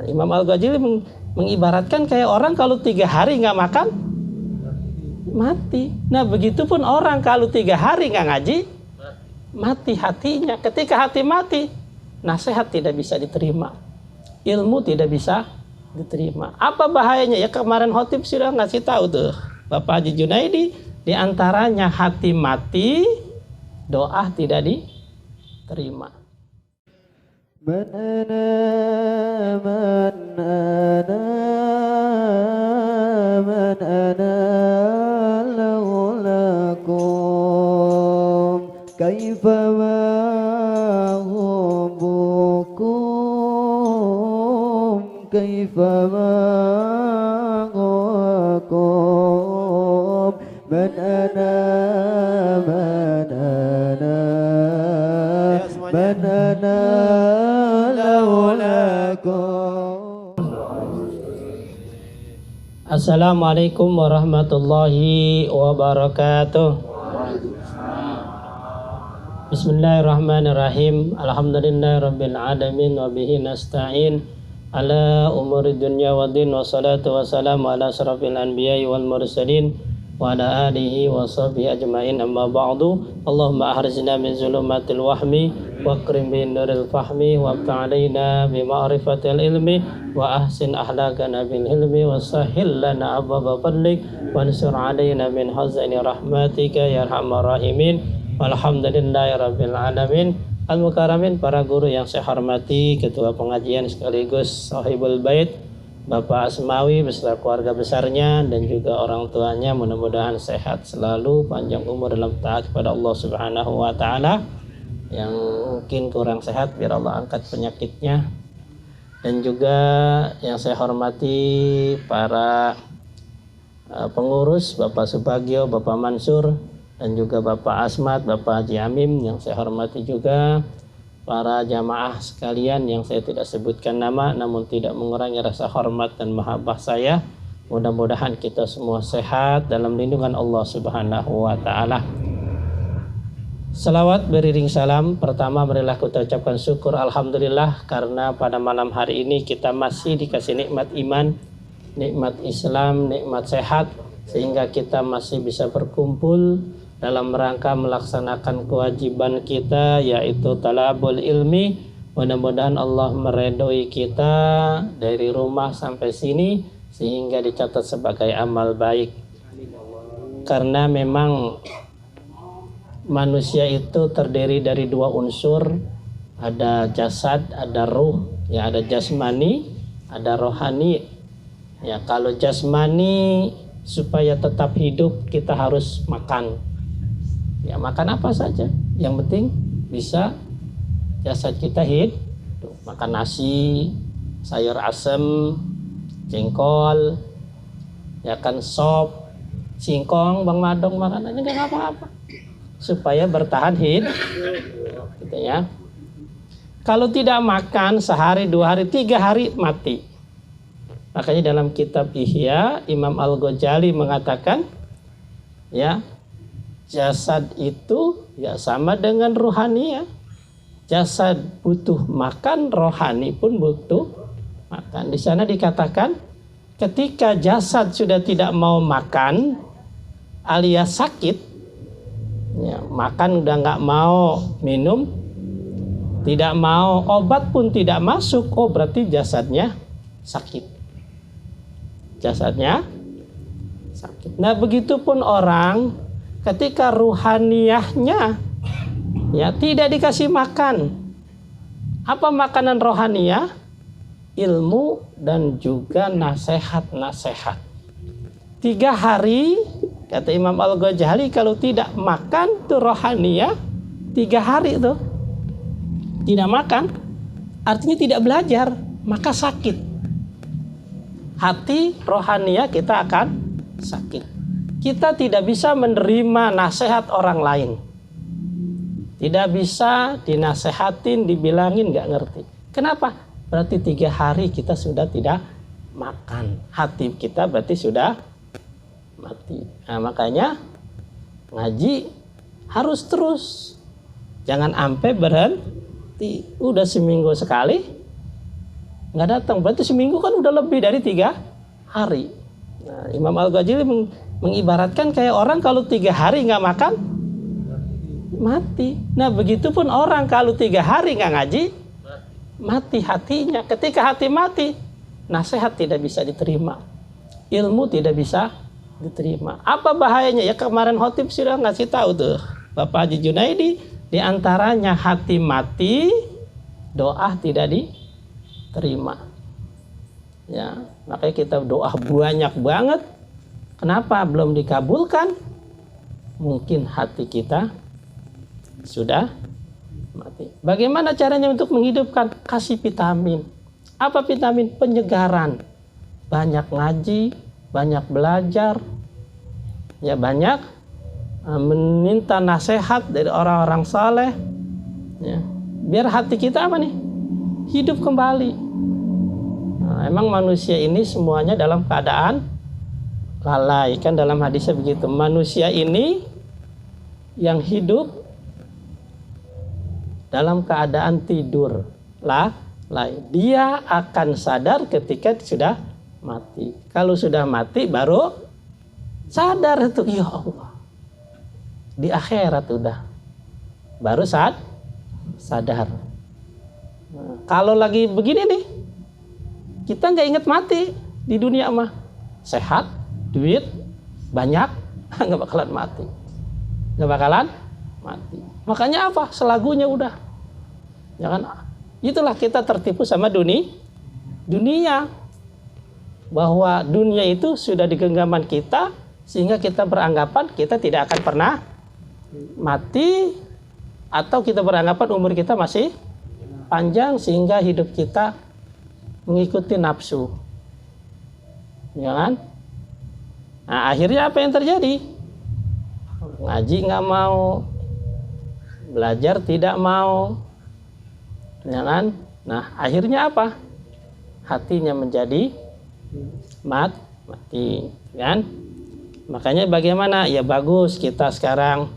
Imam Al-Ghazali mengibaratkan kayak orang kalau 3 hari nggak makan mati. Nah begitupun orang kalau 3 hari nggak ngaji mati hatinya. Ketika hati mati, nasihat tidak bisa diterima, ilmu tidak bisa diterima. Apa bahayanya? Ya kemarin khotib sudah ngasih tahu tuh Bapak Haji Junaidi, diantaranya hati mati, doa tidak diterima. Man ana laulakum kaifa ma hubbukum kaifa ma hukum man ana Assalamualaikum warahmatullahi wabarakatuh. Bismillahirrahmanirrahim. Alhamdulillahirabbil alamin wa bihi nasta'in ala umuri dunya waddin, wassalatu wassalamu ala asrofil anbiya'i wal mursalin wa ala alihi wa sahbihi ajma'in, amma ba'du. Allahumma ahrizna min zulumatil wahmi wa akrim bin nuril fahmi wa abta'alaina bi ma'rifatil ilmi wa ahsin ahlakana bil hilmi wa sahil lana abwaba fadlik wa ansur alaina min hazaini rahmatika ya arhamar rahimin. Walhamdulillahi rabbil alamin. Al-mukaramin, para guru yang saya hormati, ketua pengajian sekaligus sahibul bait Bapak Asmawi beserta keluarga besarnya dan juga orang tuanya, mudah-mudahan sehat selalu, panjang umur dalam taat kepada Allah Subhanahu wa taala. Yang mungkin kurang sehat biar Allah angkat penyakitnya. Dan juga yang saya hormati para pengurus, Bapak Subagio, Bapak Mansur, dan juga Bapak Asmat, Bapak Haji Amim, yang saya hormati juga para jamaah sekalian yang saya tidak sebutkan nama, namun tidak mengurangi rasa hormat dan mahabbah saya. Mudah-mudahan kita semua sehat dalam lindungan Allah Subhanahu wa taala. Salawat beriring salam. Pertama, marilah kita ucapkan syukur alhamdulillah karena pada malam hari ini kita masih dikasih nikmat iman, nikmat Islam, nikmat sehat, sehingga kita masih bisa berkumpul dalam rangka melaksanakan kewajiban kita, yaitu talabul ilmi. Mudah-mudahan Allah meridhoi kita dari rumah sampai sini sehingga dicatat sebagai amal baik. Karena memang manusia itu terdiri dari 2 unsur, ada jasad, ada ruh. Ya, ada jasmani, ada rohani. Ya, kalau jasmani supaya tetap hidup kita harus makan. Ya, makan apa saja, yang penting bisa jasad kita hidup. Makan nasi, sayur asem, jengkol, ya kan, sop, singkong, Bang Madong, makanannya nggak apa-apa supaya bertahan hidup gitu ya. Kalau tidak makan sehari, 2 hari, 3 hari mati. Makanya dalam kitab Ihya Imam Al-Ghazali mengatakan, ya, jasad itu ya sama dengan rohani ya. Jasad butuh makan, rohani pun butuh makan. Di sana dikatakan ketika jasad sudah tidak mau makan alias sakit, ya, makan udah nggak mau, minum tidak mau, obat pun tidak masuk, oh berarti jasadnya sakit. Jasadnya sakit. Nah begitupun orang ketika ruhaniyahnya ya tidak dikasih makan. Apa makanan rohaniyah? Ilmu dan juga nasihat-nasihat. 3 hari kata Imam Al-Ghazali kalau tidak makan tuh rohaniyah, 3 hari tuh tidak makan, artinya tidak belajar, maka sakit. Hati rohaniyah kita akan sakit. Kita tidak bisa menerima nasihat orang lain. Tidak bisa dinasehatin, dibilangin nggak ngerti. Kenapa? Berarti 3 hari kita sudah tidak makan. Hati kita berarti sudah mati. Nah, makanya ngaji harus terus. Jangan sampai berhenti. Udah seminggu sekali nggak datang. Berarti seminggu kan udah lebih dari 3 hari. Nah, Imam Al-Ghazali mengibaratkan kayak orang kalau 3 hari nggak makan, mati. Nah, begitupun orang kalau 3 hari nggak ngaji, mati hatinya. Ketika hati mati, nasihat tidak bisa diterima, ilmu tidak bisa diterima. Apa bahayanya? Ya kemarin khotib sudah ngasih tahu tuh, Bapak Haji Junaidi, di antaranya hati mati, doa tidak diterima. Ya, makanya kita doa banyak banget. Kenapa belum dikabulkan? Mungkin hati kita sudah mati. Bagaimana caranya untuk menghidupkan? Kasih vitamin. Apa vitamin? Penyegaran. Banyak ngaji, banyak belajar, ya banyak meminta nasihat dari orang-orang saleh, ya. Biar hati kita apa nih? Hidup kembali. Nah, emang manusia ini semuanya dalam keadaan lalai, kan dalam hadisnya begitu. Manusia ini yang hidup dalam keadaan tidur, lalai. Dia akan sadar ketika sudah mati. Kalau sudah mati baru sadar itu, ya Allah. Di akhirat udah baru sadar. Nah, kalau lagi begini nih, kita nggak ingat mati di dunia mah, sehat, duit banyak, nggak bakalan mati. Makanya apa? Selagunya udah. Jangan. Itulah kita tertipu sama dunia. Bahwa dunia itu sudah di genggaman kita, sehingga kita beranggapan kita tidak akan pernah mati, atau kita beranggapan umur kita masih panjang sehingga hidup kita mengikuti nafsu. Ya kan? Nah, akhirnya apa yang terjadi? Ngaji nggak mau, belajar tidak mau. Ya kan? Nah, akhirnya apa? Hatinya menjadi mati, kan? Makanya bagaimana? Ya bagus kita sekarang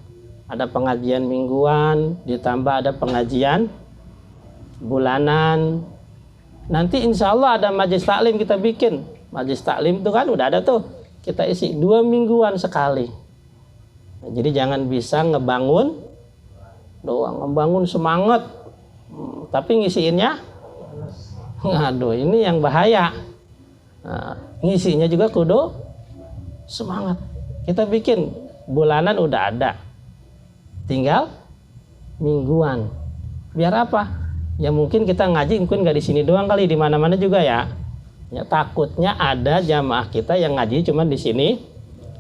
ada pengajian mingguan, ditambah ada pengajian bulanan. Nanti insya Allah ada majelis taklim kita bikin. Majelis taklim itu kan udah ada tuh. Kita isi 2 mingguan sekali. Nah, jadi jangan bisa ngebangun doang, ngebangun semangat. Tapi ngisiinnya, aduh ini yang bahaya. Nah, ngisinya juga kudu semangat. Kita bikin bulanan udah ada, tinggal mingguan. Biar apa? Ya mungkin kita ngaji mungkin nggak di sini doang kali, di mana-mana juga ya. Ya takutnya ada jamaah kita yang ngaji cuma di sini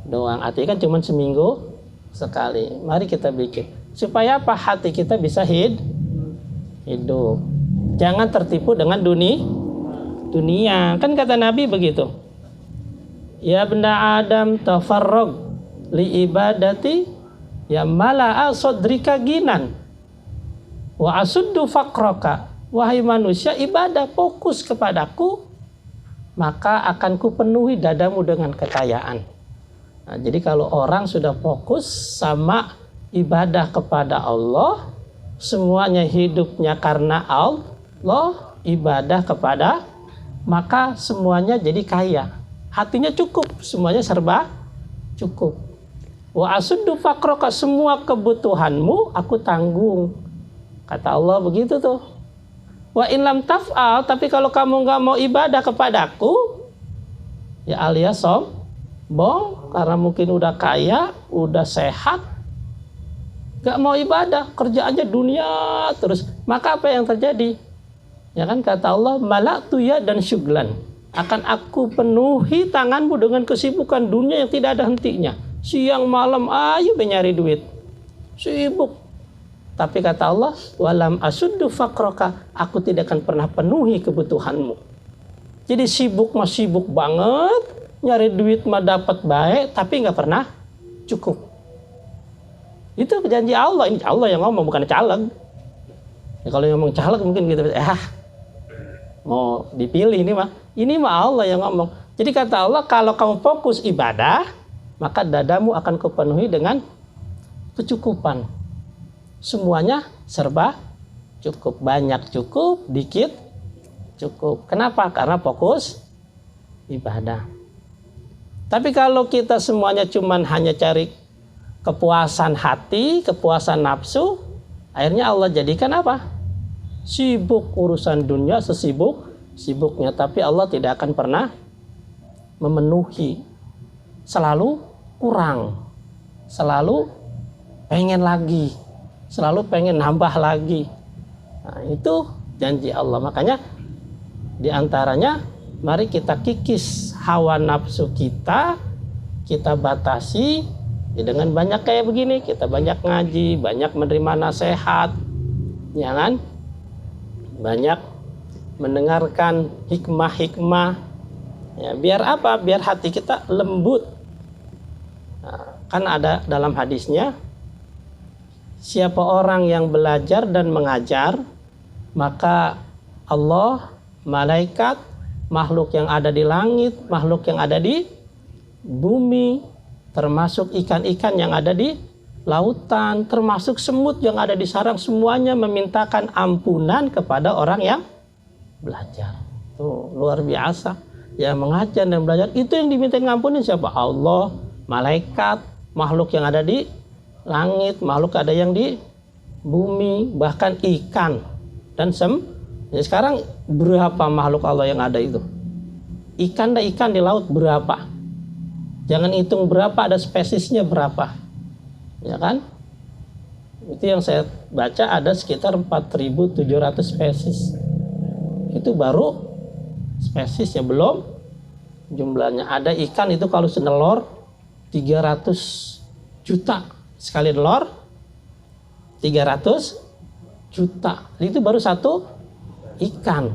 doang. Artinya kan cuma seminggu sekali. Mari kita bikin supaya apa? Hati kita bisa hidup. Jangan tertipu dengan dunia. Kan kata Nabi begitu. Ya benda Adam tafarrog li ibadati ya mala'a sodrika ginan wa asuddu faqraka. Wahai manusia, ibadah, fokus kepadaku, maka akan kupenuhi dadamu dengan kekayaan. Nah, jadi kalau orang sudah fokus sama ibadah kepada Allah, semuanya hidupnya karena Allah, ibadah kepada, maka semuanya jadi kaya. Hatinya cukup, semuanya serba cukup. Wa asuddu faqraka, semua kebutuhanmu aku tanggung. Kata Allah begitu tuh. Wa in lam taf'al, tapi kalau kamu nggak mau ibadah kepadaku, ya alias sombong, karena mungkin udah kaya, udah sehat, nggak mau ibadah, kerjaannya dunia terus. Maka apa yang terjadi? Ya kan kata Allah, malaktu ya dan syuglan, akan aku penuhi tanganmu dengan kesibukan dunia yang tidak ada hentinya. Siang malam ayo mencari duit, sibuk. Tapi kata Allah, walam asuddu faqraka, aku tidak akan pernah penuhi kebutuhanmu. Jadi sibuk mah sibuk banget, nyari duit mah dapat baik, tapi nggak pernah cukup. Itu janji Allah, ini Allah yang ngomong, bukan caleg. Ya, kalau yang ngomong caleg mungkin gitu, mau dipilih ini mah Allah yang ngomong. Jadi kata Allah, kalau kamu fokus ibadah, maka dadamu akan kupenuhi dengan kecukupan. Semuanya serba cukup, banyak cukup, dikit cukup. Kenapa? Karena fokus ibadah. Tapi kalau kita semuanya cuman hanya cari kepuasan hati, kepuasan nafsu, akhirnya Allah jadikan apa? Sibuk urusan dunia sesibuk-sibuknya, tapi Allah tidak akan pernah memenuhi. Selalu kurang. Selalu pengen lagi. Selalu pengen nambah lagi. Nah, itu janji Allah. Makanya diantaranya mari kita kikis hawa nafsu kita batasi ya dengan banyak kayak begini, kita banyak ngaji, banyak menerima nasihat, ya kan? Banyak mendengarkan hikmah-hikmah. Ya, biar apa? Biar hati kita lembut. Nah, kan ada dalam hadisnya, siapa orang yang belajar dan mengajar, maka Allah, malaikat, makhluk yang ada di langit, makhluk yang ada di bumi, termasuk ikan-ikan yang ada di lautan, termasuk semut yang ada di sarang, semuanya memintakan ampunan kepada orang yang belajar. Tuh, luar biasa. Ya, mengajar dan belajar itu yang dimintain ngampunin siapa? Allah, malaikat, makhluk yang ada di langit, makhluk ada yang di bumi, bahkan ikan dan ya, sekarang berapa makhluk Allah yang ada itu? Ikan di laut berapa? Jangan hitung berapa, ada spesiesnya berapa. Ya kan? Itu yang saya baca ada sekitar 4.700 spesies. Itu baru spesiesnya, belum jumlahnya. Ada ikan itu kalau senelor 300 juta. Sekali telur 300 juta. Itu baru satu ikan.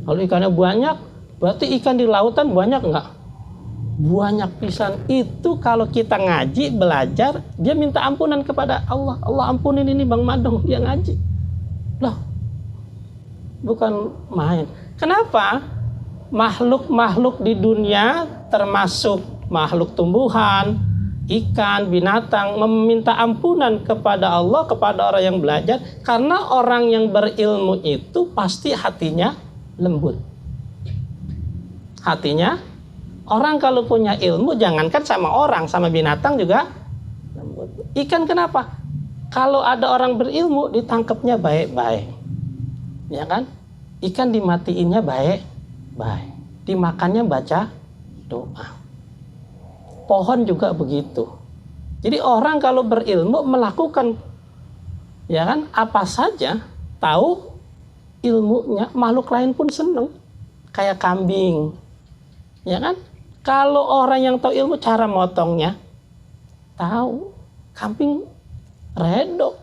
Kalau ikannya banyak, berarti ikan di lautan banyak enggak? Banyak pisan. Itu kalau kita ngaji, belajar, dia minta ampunan kepada Allah. Allah ampunin ini Bang Madong, dia ngaji. Loh, bukan main. Kenapa? Makhluk-makhluk di dunia, termasuk makhluk tumbuhan, ikan, binatang, meminta ampunan kepada Allah, kepada orang yang belajar, karena orang yang berilmu itu pasti hatinya lembut. Hatinya, orang kalau punya ilmu, jangankan sama orang, sama binatang juga lembut. Ikan kenapa? Kalau ada orang berilmu, ditangkapnya baik-baik. Ya kan? Ikan dimatiinnya baik-baik. Dimakannya baca doa. Pohon juga begitu. Jadi orang kalau berilmu melakukan, ya kan, apa saja, tahu ilmunya, makhluk lain pun senang. Kayak kambing, ya kan? Kalau orang yang tahu ilmu cara motongnya, tahu, kambing redo,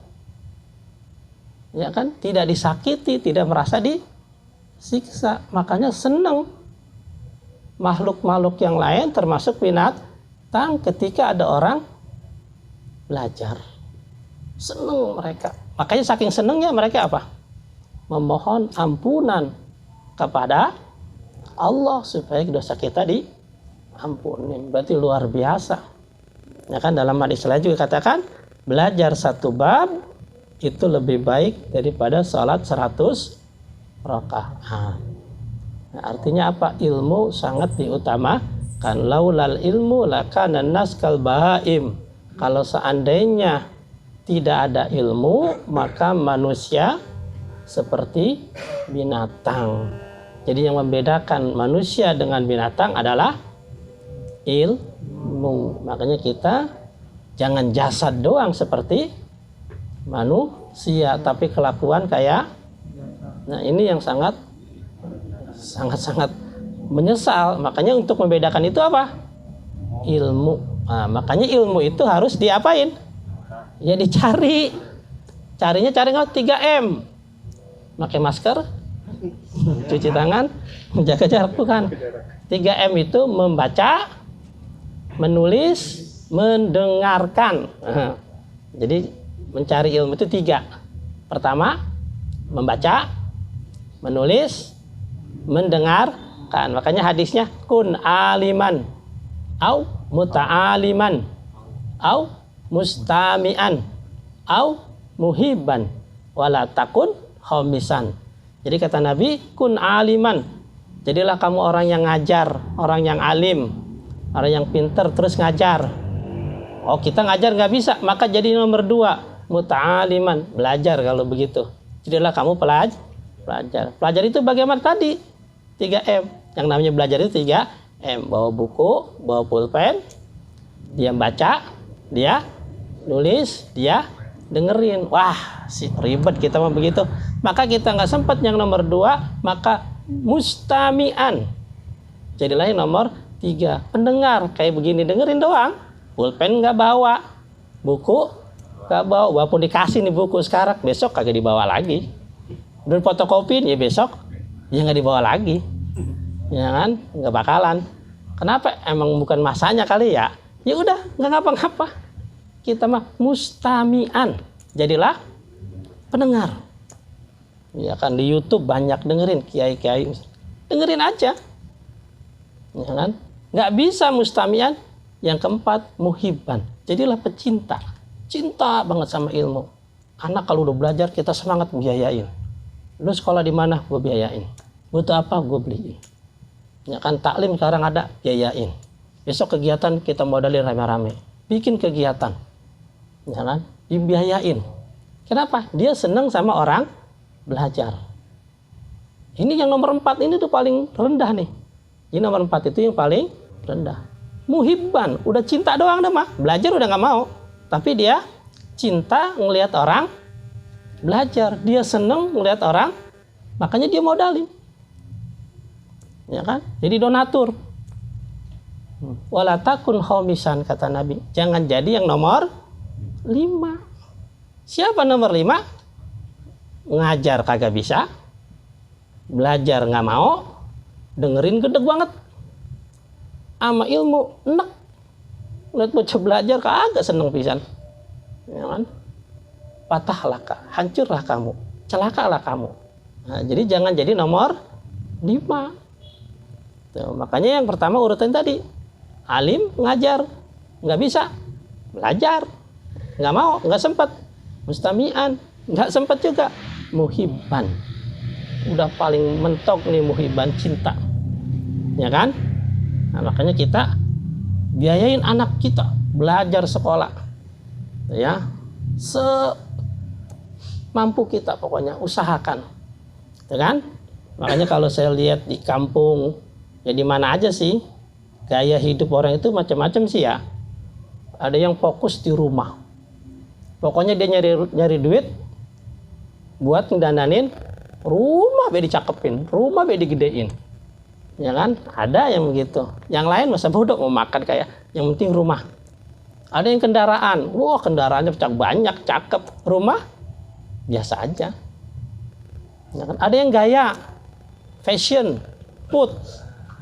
ya kan? Tidak disakiti, tidak merasa disiksa, makanya senang. Makhluk-makhluk yang lain termasuk binatang ketika ada orang belajar, senang mereka. Makanya saking senangnya mereka apa? Memohon ampunan kepada Allah supaya dosa kita diampuni. Berarti luar biasa. Ya kan, dalam hadis lain juga katakan belajar satu bab itu lebih baik daripada salat 100 rakaat. Nah, artinya apa? Ilmu sangat diutamakan. Laulal ilmu lakana nas kal bahaim. Kalau seandainya tidak ada ilmu, maka manusia seperti binatang. Jadi yang membedakan manusia dengan binatang adalah ilmu. Makanya kita jangan jasad doang seperti manusia, tapi kelakuan kayak. Nah, ini yang sangat menyesal. Makanya untuk membedakan itu apa? Ilmu. Nah, makanya ilmu itu harus diapain? Ya dicari. Carinya 3M. Pakai masker, cuci tangan, menjaga jarak, bukan. 3M itu membaca, menulis, mendengarkan. Nah, jadi mencari ilmu itu 3. Pertama, membaca, menulis, mendengarkan. Makanya hadisnya kun aliman au muta'aliman au mustami'an au muhibban wala takun khomisan. Jadi kata Nabi, kun aliman. Jadilah kamu orang yang ngajar, orang yang alim, orang yang pinter terus ngajar. Oh, kita ngajar nggak bisa, maka jadi nomor 2, muta'aliman, belajar kalau begitu. Jadilah kamu pelajar. Pelajar itu bagaimana tadi? 3M. Yang namanya belajar itu 3M. Bawa buku, bawa pulpen, dia baca, dia nulis, dia dengerin. Wah, ribet kita mah begitu. Maka kita nggak sempat yang nomor 2, maka mustami'an. Jadilah yang nomor 3, pendengar. Kayak begini, dengerin doang. Pulpen nggak bawa, buku nggak bawa. Walaupun dikasih nih buku sekarang, besok kagak dibawa lagi. Udah fotokopiin ya besok, ya nggak dibawa lagi. Ya kan, nggak bakalan. Kenapa? Emang bukan masanya kali ya. Ya udah, nggak ngapa-ngapa. Kita mah mustami'an. Jadilah pendengar. Ya kan, di YouTube banyak dengerin kiai-kiai. Dengerin aja. Ya kan? Nggak bisa mustami'an. Yang keempat, muhibban. Jadilah pecinta. Cinta banget sama ilmu. Anak kalau udah belajar, kita semangat biayain. Lu sekolah di mana? Gue biayain. Butuh apa? Gue beliin. Ya kan, taklim sekarang ada, biayain. Besok kegiatan kita modalin rame-rame. Bikin kegiatan. Ya kan? Dibiayain. Kenapa? Dia seneng sama orang belajar. Ini yang nomor 4 ini tuh paling rendah nih. Ini nomor 4 itu yang paling rendah. Muhibban, udah cinta doang dah mah. Belajar udah nggak mau. Tapi dia cinta ngelihat orang belajar. Dia seneng ngelihat orang, makanya dia modalin. Ya kan? Jadi donatur. Wala takun khomisan, kata Nabi. Jangan jadi yang nomor 5. Siapa nomor 5? Ngajar kagak bisa, belajar nggak mau, dengerin gedeg banget. Ama ilmu enak, lihat bocah belajar kagak seneng pisan. Ya kan? Patahlah, hancurlah kamu, celakalah kamu. Nah, jadi jangan jadi nomor 5. Tuh, makanya yang pertama urutan tadi, alim ngajar, nggak bisa, belajar, nggak mau, nggak sempat, mustami'an, nggak sempat juga, muhibban. Udah paling mentok nih muhibban, cinta. Ya kan? Nah, makanya kita biayain anak kita belajar sekolah. Ya. Semampu kita pokoknya usahakan. Ya kan? Makanya kalau saya lihat di kampung, ya di mana aja sih, gaya hidup orang itu macam-macam sih ya. Ada yang fokus di rumah. Pokoknya dia nyari duit buat ngedananin rumah, be dicakepin, rumah be digedein. Ya kan? Ada yang begitu. Yang lain masa bodoh mau makan kayak, yang penting rumah. Ada yang kendaraan. Wah, kendaraannya banyak, cakep. Rumah biasa aja. Ya kan? Ada yang gaya, fashion, food.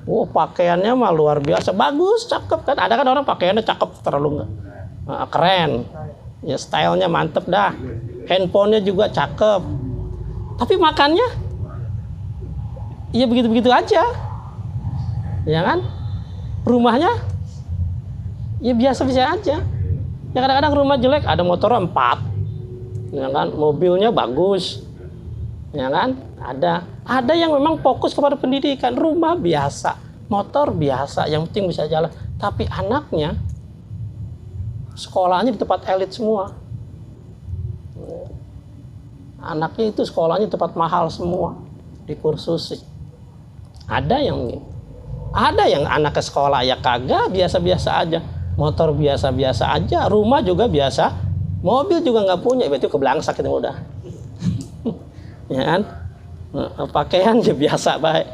Wah, pakaiannya mah luar biasa, bagus, cakep kan. Ada kan orang pakaiannya cakep, terlalu keren. Ya, stylenya mantep dah. Handphonenya juga cakep. Tapi makannya ya begitu-begitu aja. Ya kan? Rumahnya ya biasa-biasa aja. Ya kadang-kadang rumah jelek, ada motor 4. Ya kan? Mobilnya bagus. Ya kan? Ada yang memang fokus kepada pendidikan, rumah biasa, motor biasa, yang penting bisa jalan. Tapi anaknya sekolahnya di tempat elit semua. Anaknya itu sekolahnya tempat mahal semua, dikursusi. Ada yang anak ke sekolah ya kagak, biasa-biasa aja. Motor biasa-biasa aja, rumah juga biasa, mobil juga nggak punya, berarti keblangsak itu udah. Ya kan? Pakaian ya biasa baik.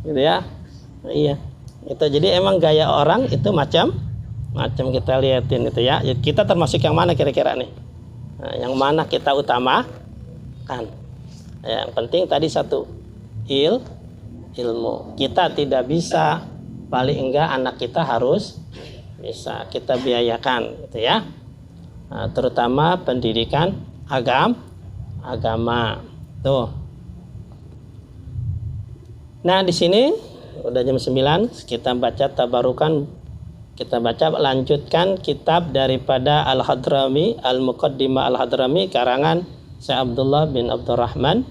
Gitu ya. Iya. Itu jadi emang gaya orang itu macam kita liatin itu ya. Kita termasuk yang mana kira-kira nih? Nah, yang mana kita utamakan? Yang penting tadi satu, ilmu. Kita tidak bisa, paling enggak anak kita harus bisa kita biayakan, gitu ya. Nah, terutama pendidikan agama. Tuh. Nah, di sini udah jam 9, kita baca tabarukan, kita lanjutkan kitab daripada Al-Hadrami, Al-Muqaddimah Al-Hadrami karangan Syekh Abdullah bin Abdurrahman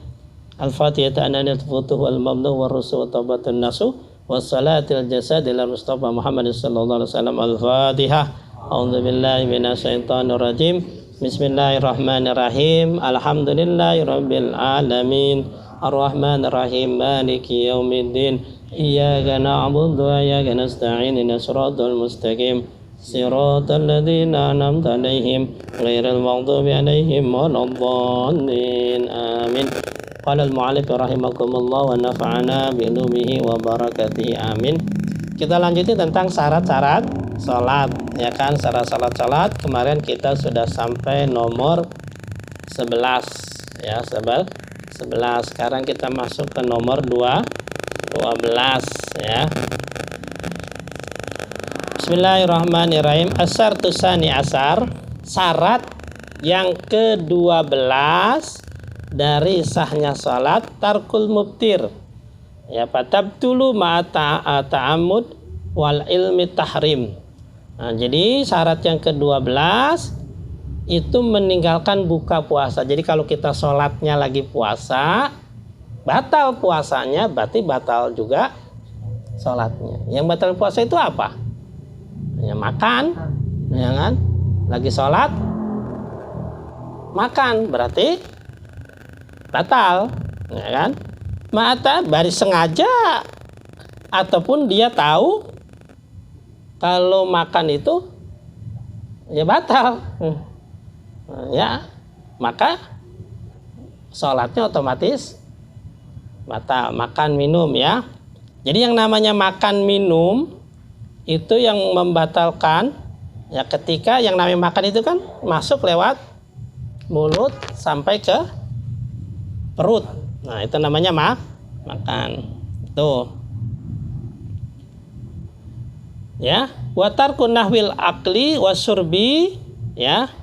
Al-Fatihah ananil futuh wal mamnuh wal rusu wa tabatun nasu wassalatil jasad ila Mustafa Muhammad sallallahu alaihi wasallam. Al-Fatihah. A'udzubillahi minasyaitonir rajim. Bismillahirrahmanirrahim. Alhamdulillahirabbil alamin. Ar-Rahmanir Rahim. Maliki yaumiddin. Iyyaka na'budu wa iyyaka nasta'in. Ihdinas siratal mustaqim. Siratal ladzina an'amta 'alaihim ghairil maghdubi 'alaihim waladdallin. Amin. Qala al-mu'allif rahimakumullah wa nafa'ana bi ulumihi wa barakatihi. Amin. Kita lanjuti tentang syarat-syarat salat, ya kan? Syarat-syarat salat kemarin kita sudah sampai nomor 11 ya, 11. Sekarang kita masuk ke nomor 12 ya. Bismillahirrahmanirrahim. Asyartu tsani asyar, syarat yang ke-12 dari sahnya salat tarkul mubtir. Ya, fatabtulu ma'ata ta'ammud wal ilmi tahrim. Nah, jadi syarat yang ke-12 itu meninggalkan buka puasa. Jadi kalau kita sholatnya lagi puasa, batal puasanya, berarti batal juga sholatnya. Yang batal puasa itu apa? Ya, makan, ya kan? Lagi sholat, makan, berarti batal, ya kan? Mata baris sengaja ataupun dia tahu kalau makan itu ya batal, ya maka sholatnya otomatis batal. Makan minum ya. Jadi yang namanya makan minum itu yang membatalkan ya, ketika yang namanya makan itu kan masuk lewat mulut sampai ke perut. Nah, itu namanya makan. Tuh. Ya, wa tarkun nahwil akli wasurbi ya.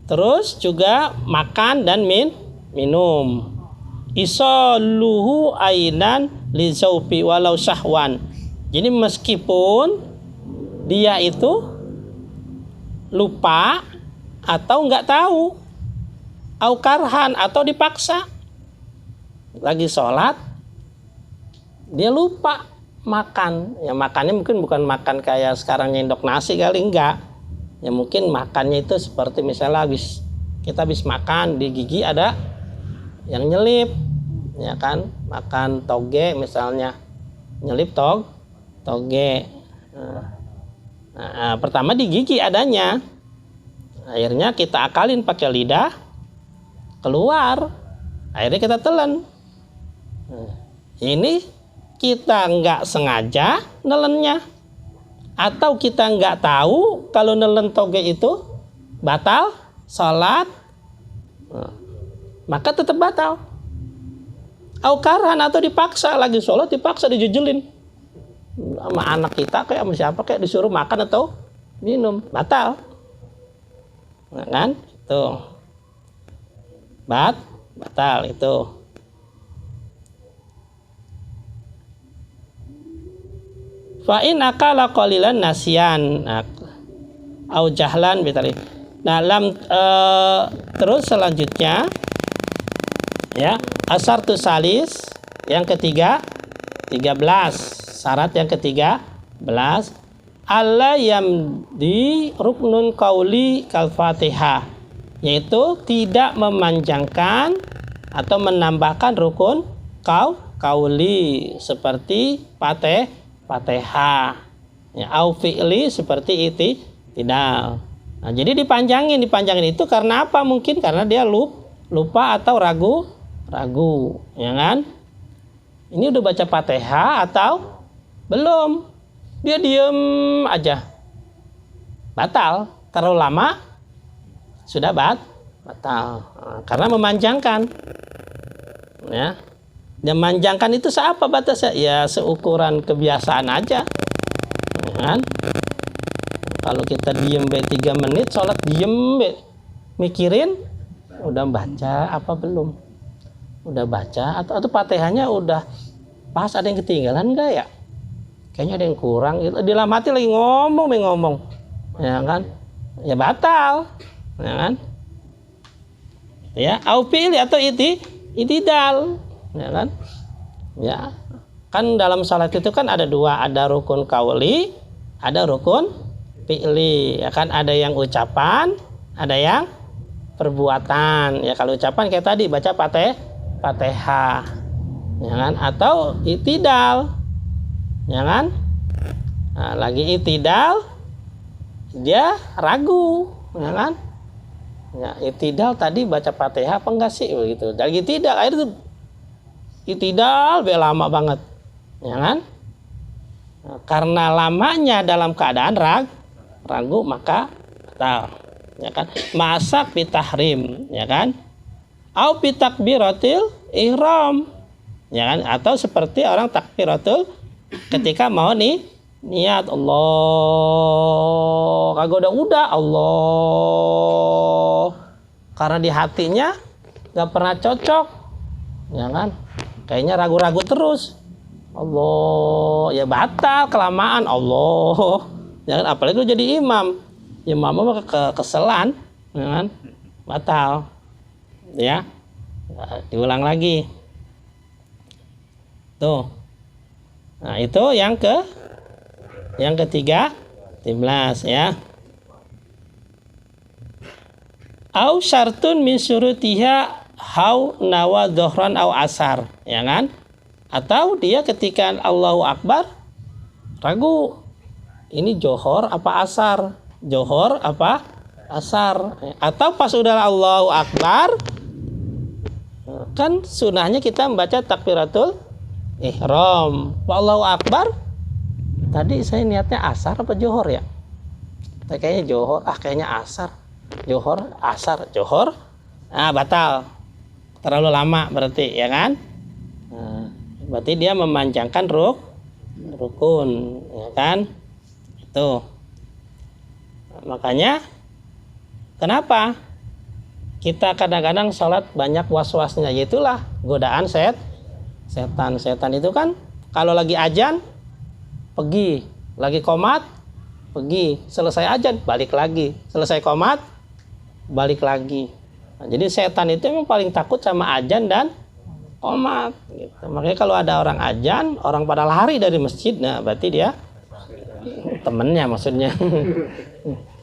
Terus juga makan dan minum. Isalluhu ainan li zaufi walau syahwan. Jadi meskipun dia itu lupa atau enggak tahu, au karhan atau dipaksa. Lagi sholat dia lupa makan, ya makannya mungkin bukan makan kayak sekarang nyendok nasi kali, enggak ya, mungkin makannya itu seperti misalnya kita habis makan di gigi ada yang nyelip, ya kan, makan toge misalnya, nyelip toge. Nah, pertama di gigi adanya, akhirnya kita akalin pakai lidah, keluar, akhirnya kita telan. Ini kita nggak sengaja nelennya, atau kita nggak tahu kalau nelen toge itu batal salat, maka tetap batal. Aukaran atau dipaksa, lagi sholat dipaksa dijejelin sama anak kita kayak sama siapa kayak disuruh makan atau minum, batal. Nah, kan itu batal itu. Fa'in akala qalilan nasyan au jahlan bitari. Nah, terus selanjutnya ya, asyartu salis yang ketiga 13, syarat yang ke-13 alla yamdi ruknun qauli kal Fatihah, yaitu tidak memanjangkan atau menambahkan rukun qauli seperti Fatihah ya, au fi'li seperti i'tidal. Nah, jadi dipanjangin itu karena apa? Mungkin karena dia lupa atau ragu, ya kan? Ini udah baca Fatihah atau belum? Dia diem aja, batal. Terlalu lama sudah batal. Nah, karena memanjangkan, ya. Dan memanjangkan itu seapa batasnya? Ya seukuran kebiasaan aja, ya kan? Kalau kita diem 3 menit, sholat diem mikirin, udah baca apa belum? Udah baca atau Fatihahnya udah pas, ada yang ketinggalan enggak ya? Kayaknya ada yang kurang. Di dalam hati lagi ngomong, ya kan? Ya batal, ya kan? Ya, au fi'li atau itidal. ya kan? Ya, kan dalam salat itu kan ada dua, ada rukun qauli, ada rukun fi'li, ya kan? Ada yang ucapan, ada yang perbuatan. Ya kalau ucapan kayak tadi baca Fatihah, ya kan? Atau i'tidal, ya kan? Nah, lagi i'tidal dia ragu, ya kan? Ya, i'tidal tadi baca Fatihah apa enggak sih begitu. Lagi tidak, akhirnya itu i'tidal lama banget, ya kan? Nah, karena lamanya dalam keadaan ragu maka batal, ya kan? Masak bitahrim, ya kan? Au bitakbiratil ihram, ya kan? Atau seperti orang takbiratul ketika mau niat Allah, kagak udah Allah, karena di hatinya nggak pernah cocok, ya kan? Kayaknya ragu-ragu terus, Allah, ya batal kelamaan Allah, ya kan? Apalagi lu jadi imam, imam mah keselan, ya kan? Batal, ya. Nah, diulang lagi, tuh. Nah itu yang ketiga 13 ya. Au syartun min syurutiha hau nawa dhuhran au asar, ya kan? Atau dia ketika Allahu Akbar ragu, ini johor apa asar? Johor apa asar? Atau pas udah Allahu Akbar, kan sunahnya kita membaca takbiratul ihram. Allahu Akbar, tadi saya niatnya asar apa johor ya? Kayaknya johor, kayaknya asar. Johor, asar, johor, batal. Terlalu lama berarti, ya kan? Nah, berarti dia memanjangkan rukun, ya kan? Itu. Makanya, kenapa kita kadang-kadang sholat banyak was-wasnya? Yaitulah godaan setan. Setan itu kan kalau lagi azan pergi, lagi qomat pergi, selesai azan balik lagi, selesai qomat balik lagi. Nah, jadi setan itu memang paling takut sama azan dan qomat gitu. Makanya kalau ada orang azan, orang pada lari dari masjid, nah berarti dia temennya maksudnya.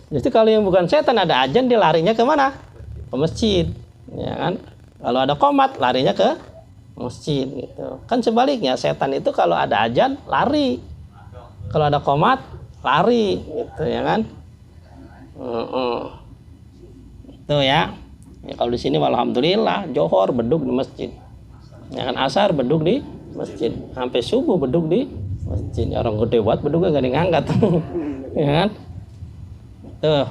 Jadi kalau yang bukan setan ada azan, dia larinya ke mana? Ke masjid, ya kan? Kalau ada qomat larinya ke masjid gitu. Kan sebaliknya, setan itu kalau ada azan lari, kalau ada qomat lari gitu, ya kan? Itu ya. Ya kalau di sini alhamdulillah johor beduk di masjid, ya kan? Asar beduk di masjid, sampai subuh beduk di masjid. Orang gede buat beduknya gak diangkat. Ya kan? Tuh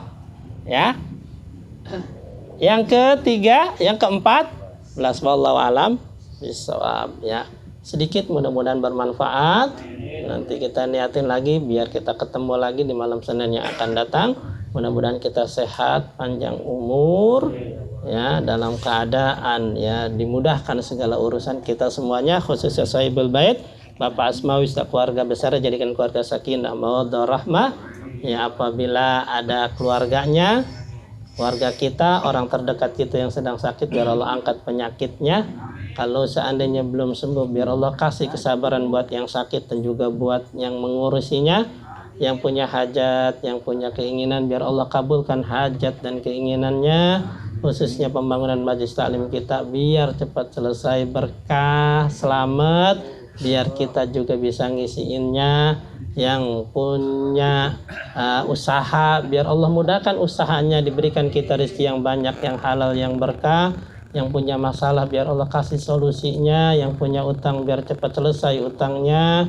ya. Yang ketiga, yang keempat, wallahu alam bisawab ya. Sedikit mudah-mudahan bermanfaat. Nanti kita niatin lagi biar kita ketemu lagi di malam Senin yang akan datang. Mudah-mudahan kita sehat, panjang umur ya, dalam keadaan ya dimudahkan segala urusan kita semuanya, khususnya sahibul bait, Bapak Asmawi keluarga besar, jadikan keluarga sakinah mawaddah rahmah ya. Apabila ada keluarganya, keluarga kita, orang terdekat kita yang sedang sakit, biar Allah angkat penyakitnya. Kalau seandainya belum sembuh, biar Allah kasih kesabaran buat yang sakit dan juga buat yang mengurusinya. Yang punya hajat, yang punya keinginan, biar Allah kabulkan hajat dan keinginannya. Khususnya pembangunan majelis taklim kita, biar cepat selesai, berkah, selamat. Biar kita juga bisa ngisiinnya. Yang punya usaha, biar Allah mudahkan usahanya, diberikan kita rezeki yang banyak, yang halal, yang berkah. Yang punya masalah, biar Allah kasih solusinya. Yang punya utang, biar cepat selesai utangnya.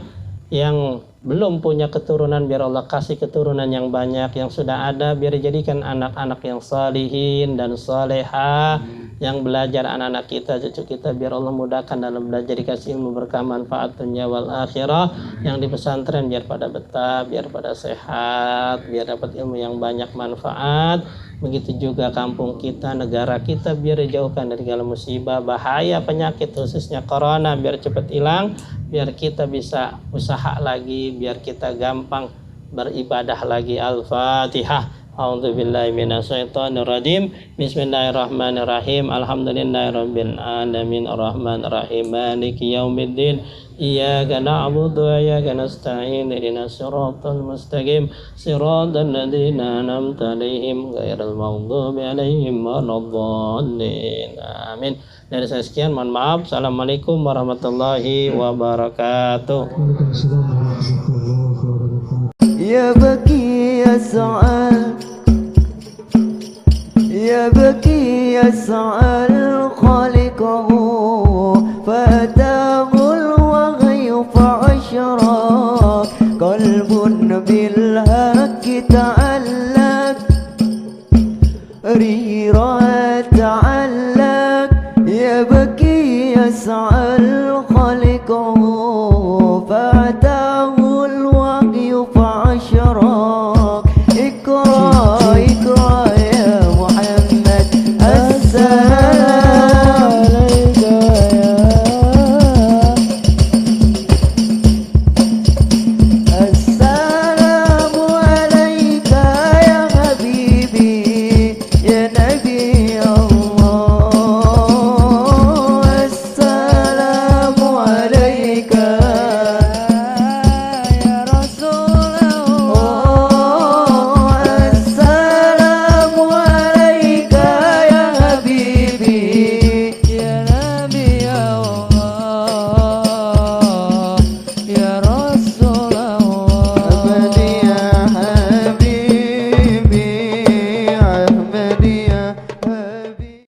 Yang belum punya keturunan, biar Allah kasih keturunan yang banyak. Yang sudah ada, biar dijadikan anak-anak yang salihin dan salehah. Yang belajar anak-anak kita, cucu kita, biar Allah mudahkan dalam belajar, dikasih ilmu berkah, manfaat dunia wal akhirah. Yang di pesantren biar pada betah, biar pada sehat, biar dapat ilmu yang banyak manfaat. Begitu juga kampung kita, negara kita, biar dijauhkan dari segala musibah, bahaya, penyakit, khususnya corona, biar cepat hilang. Biar kita bisa usaha lagi, biar kita gampang beribadah lagi. Al-Fatihah. A'udzubillahi minasyaitonirrajim. Bismillahirrahmanirrahim. Alhamdulillahirabbil alamin arrahmanirrahim maliki yaumiddin. Iyyaka na'budu wa iyyaka nasta'in. Ihdinas siratal mustaqim. Siratal ladzina an'amta 'alaihim ghairil maghdubi 'alaihim waladdallin. Amin. Dari saya sekian, mohon maaf. Assalamualaikum warahmatullahi wabarakatuh. يا بكي يسعى يبكي يسعى خالقه فأتاه الوغي فعشرا